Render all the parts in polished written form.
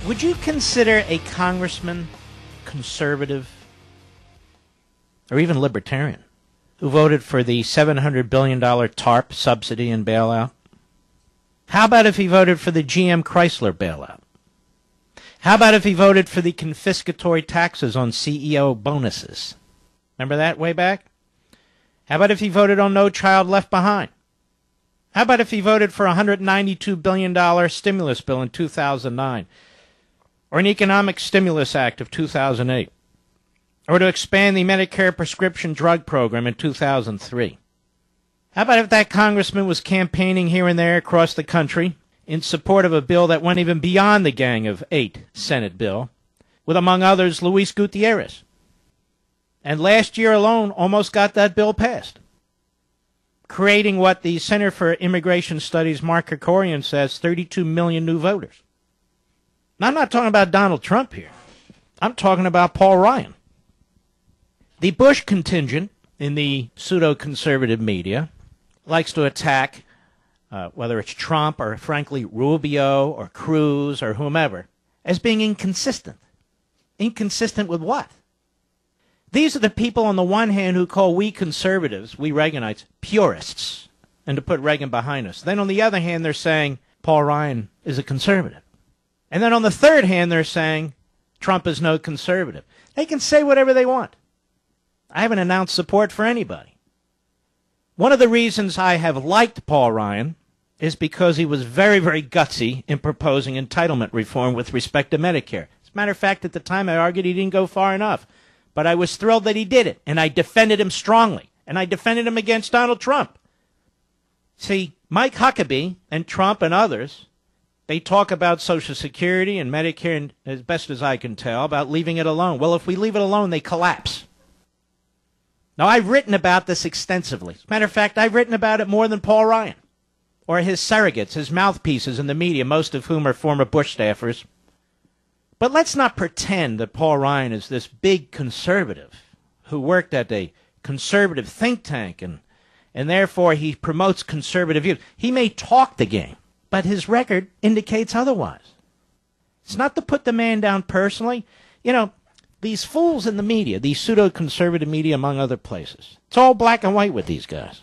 Would you consider a congressman conservative or even libertarian who voted for the $700 billion TARP subsidy and bailout? How about if he voted for the GM Chrysler bailout? How about if he voted for the confiscatory taxes on CEO bonuses? Remember that way back? How about if he voted on No Child Left Behind? How about if he voted for a $192 billion stimulus bill in 2009? Or an Economic Stimulus Act of 2008? Or to expand the Medicare prescription drug program in 2003? How about if that congressman was campaigning here and there across the country in support of a bill that went even beyond the Gang of Eight Senate bill, with, among others, Luis Gutierrez? And last year alone almost got that bill passed, creating what the Center for Immigration Studies' Mark Krikorian says, 32 million new voters. Now, I'm not talking about Donald Trump here. I'm talking about Paul Ryan. The Bush contingent in the pseudo-conservative media likes to attack, whether it's Trump or, frankly, Rubio or Cruz or whomever, as being inconsistent. Inconsistent with what? These are the people on the one hand who call we conservatives, we Reaganites, purists, and to put Reagan behind us. Then on the other hand, they're saying Paul Ryan is a conservative. And then on the third hand, they're saying Trump is no conservative. They can say whatever they want. I haven't announced support for anybody. One of the reasons I have liked Paul Ryan is because he was very, very gutsy in proposing entitlement reform with respect to Medicare. As a matter of fact, at the time I argued he didn't go far enough. But I was thrilled that he did it, and I defended him strongly, and I defended him against Donald Trump. See, Mike Huckabee and Trump and others, they talk about Social Security and Medicare, and as best as I can tell, about leaving it alone. Well, if we leave it alone, they collapse. Now, I've written about this extensively. As a matter of fact, I've written about it more than Paul Ryan, or his surrogates, his mouthpieces in the media, most of whom are former Bush staffers. But let's not pretend that Paul Ryan is this big conservative who worked at a conservative think tank and therefore he promotes conservative views. He may talk the game, but his record indicates otherwise. It's not to put the man down personally. You know, these fools in the media, these pseudo-conservative media among other places, it's all black and white with these guys.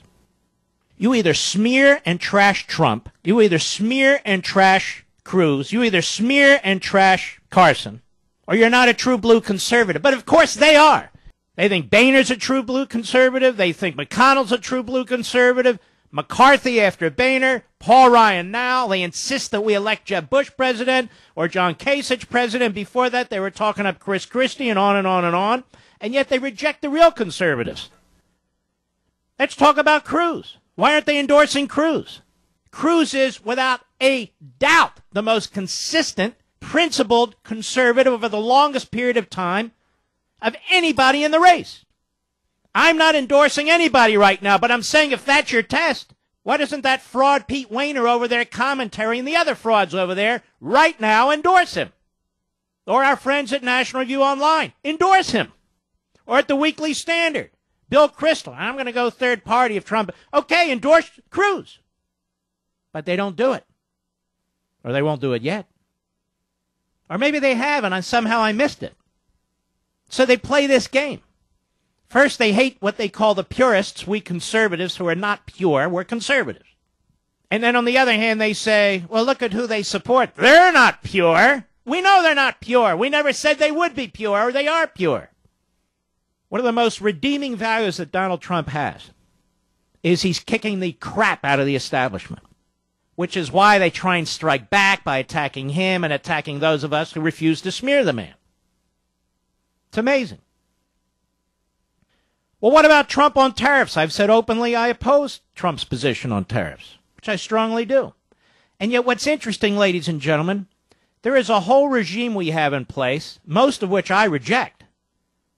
You either smear and trash Trump, you either smear and trash Cruz, you either smear and trash Carson, or you're not a true blue conservative. But of course they are. They think Boehner's a true blue conservative. They think McConnell's a true blue conservative. McCarthy after Boehner, Paul Ryan now. They insist that we elect Jeb Bush president or John Kasich president. Before that, they were talking up Chris Christie and on and on and on. And yet they reject the real conservatives. Let's talk about Cruz. Why aren't they endorsing Cruz? Cruz is, without a doubt, the most consistent, principled conservative over the longest period of time of anybody in the race. I'm not endorsing anybody right now, but I'm saying if that's your test, why doesn't that fraud Pete Wehner over there commentary and the other frauds over there right now endorse him? Or our friends at National Review Online, endorse him. Or at the Weekly Standard, Bill Kristol, I'm going to go third party if Trump, okay, endorse Cruz. But they don't do it. Or they won't do it yet. Or maybe they have, and somehow I missed it. So they play this game. First, they hate what they call the purists, we conservatives who are not pure, we're conservatives. And then on the other hand, they say, well, look at who they support. They're not pure. We know they're not pure. We never said they would be pure, or they are pure. One of the most redeeming values that Donald Trump has is he's kicking the crap out of the establishment, which is why they try and strike back by attacking him and attacking those of us who refuse to smear the man. It's amazing. Well, what about Trump on tariffs? I've said openly I oppose Trump's position on tariffs, which I strongly do. And yet what's interesting, ladies and gentlemen, there is a whole regime we have in place, most of which I reject.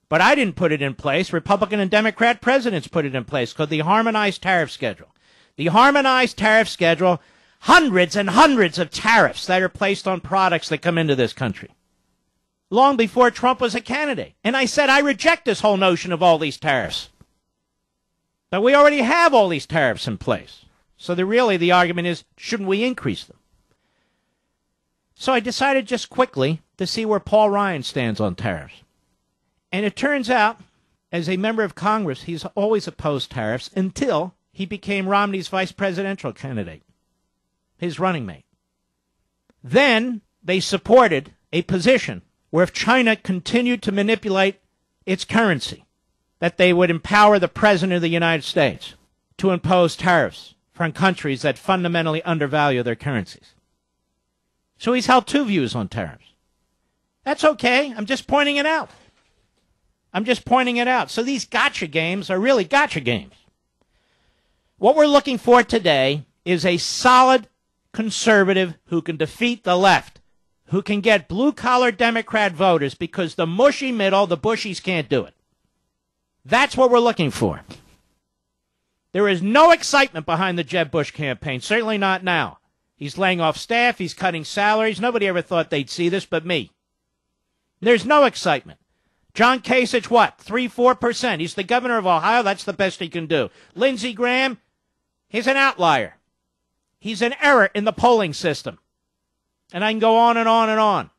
But I didn't put it in place. Republican and Democrat presidents put it in place, called the Harmonized Tariff Schedule. The Harmonized Tariff Schedule, hundreds and hundreds of tariffs that are placed on products that come into this country, long before Trump was a candidate. And I said I reject this whole notion of all these tariffs. But we already have all these tariffs in place. So really the argument is, shouldn't we increase them? So I decided just quickly to see where Paul Ryan stands on tariffs. And it turns out, as a member of Congress, he's always opposed tariffs until he became Romney's vice presidential candidate, his running mate. Then they supported a position where if China continued to manipulate its currency, that they would empower the President of the United States to impose tariffs from countries that fundamentally undervalue their currencies. So he's held two views on tariffs. That's okay. I'm just pointing it out. So these gotcha games are really gotcha games. What we're looking for today is a solid conservative who can defeat the left, who can get blue-collar Democrat voters, because the mushy middle, the Bushies, can't do it. That's what we're looking for. There is no excitement behind the Jeb Bush campaign, certainly not now. He's laying off staff, he's cutting salaries. Nobody ever thought they'd see this but me. There's no excitement. John Kasich, what? 3-4%. He's the governor of Ohio. That's the best he can do. Lindsey Graham, he's an outlier. He's an error in the polling system. And I can go on and on and on.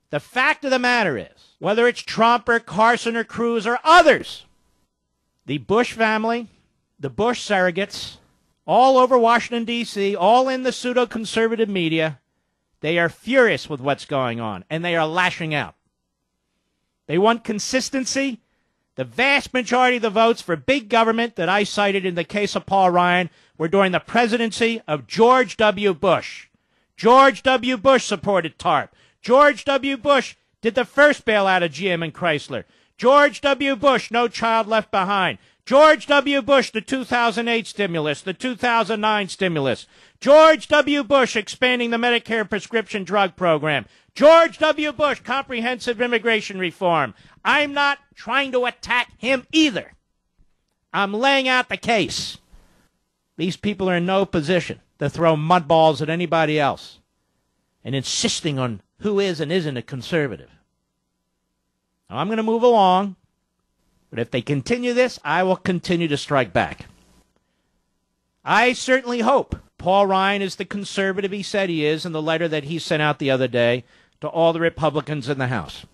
The fact of the matter is, whether it's Trump or Carson or Cruz or others, the Bush family, the Bush surrogates, all over Washington, D.C., all in the pseudo-conservative media, they are furious with what's going on, and they are lashing out. They want consistency. The vast majority of the votes for big government that I cited in the case of Paul Ryan were during the presidency of George W. Bush. George W. Bush supported TARP. George W. Bush did the first bailout of GM and Chrysler. George W. Bush, No Child Left Behind. George W. Bush, the 2008 stimulus, the 2009 stimulus. George W. Bush expanding the Medicare prescription drug program. George W. Bush, comprehensive immigration reform. I'm not trying to attack him either. I'm laying out the case. These people are in no position to throw mud balls at anybody else and insisting on who is and isn't a conservative. Now, I'm going to move along, but if they continue this, I will continue to strike back. I certainly hope Paul Ryan is the conservative he said he is in the letter that he sent out the other day to all the Republicans in the House.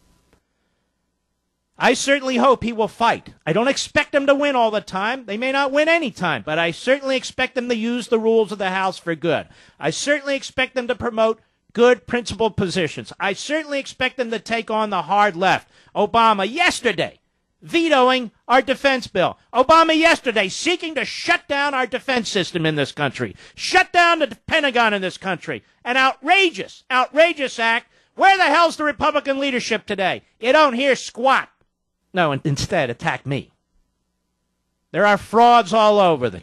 I certainly hope he will fight. I don't expect him to win all the time. They may not win any time, but I certainly expect them to use the rules of the House for good. I certainly expect them to promote good principled positions. I certainly expect them to take on the hard left. Obama yesterday vetoing our defense bill. Obama yesterday seeking to shut down our defense system in this country. Shut down the Pentagon in this country. An outrageous act. Where the hell's the Republican leadership today? You don't hear squat. No, instead, attack me. There are frauds all over them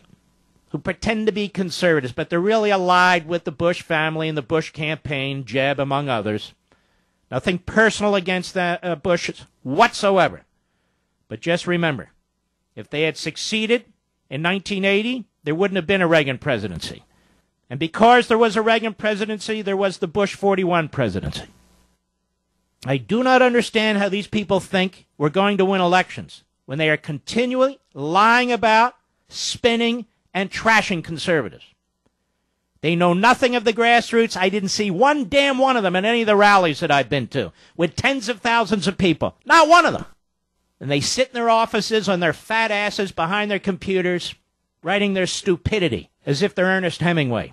who pretend to be conservatives, but they're really allied with the Bush family and the Bush campaign, Jeb, among others. Nothing personal against the Bushes whatsoever. But just remember, if they had succeeded in 1980, there wouldn't have been a Reagan presidency. And because there was a Reagan presidency, there was the Bush 41 presidency. I do not understand how these people think we're going to win elections when they are continually lying about, spinning, and trashing conservatives. They know nothing of the grassroots. I didn't see one damn one of them at any of the rallies that I've been to, with tens of thousands of people. Not one of them. And they sit in their offices on their fat asses behind their computers, writing their stupidity as if they're Ernest Hemingway.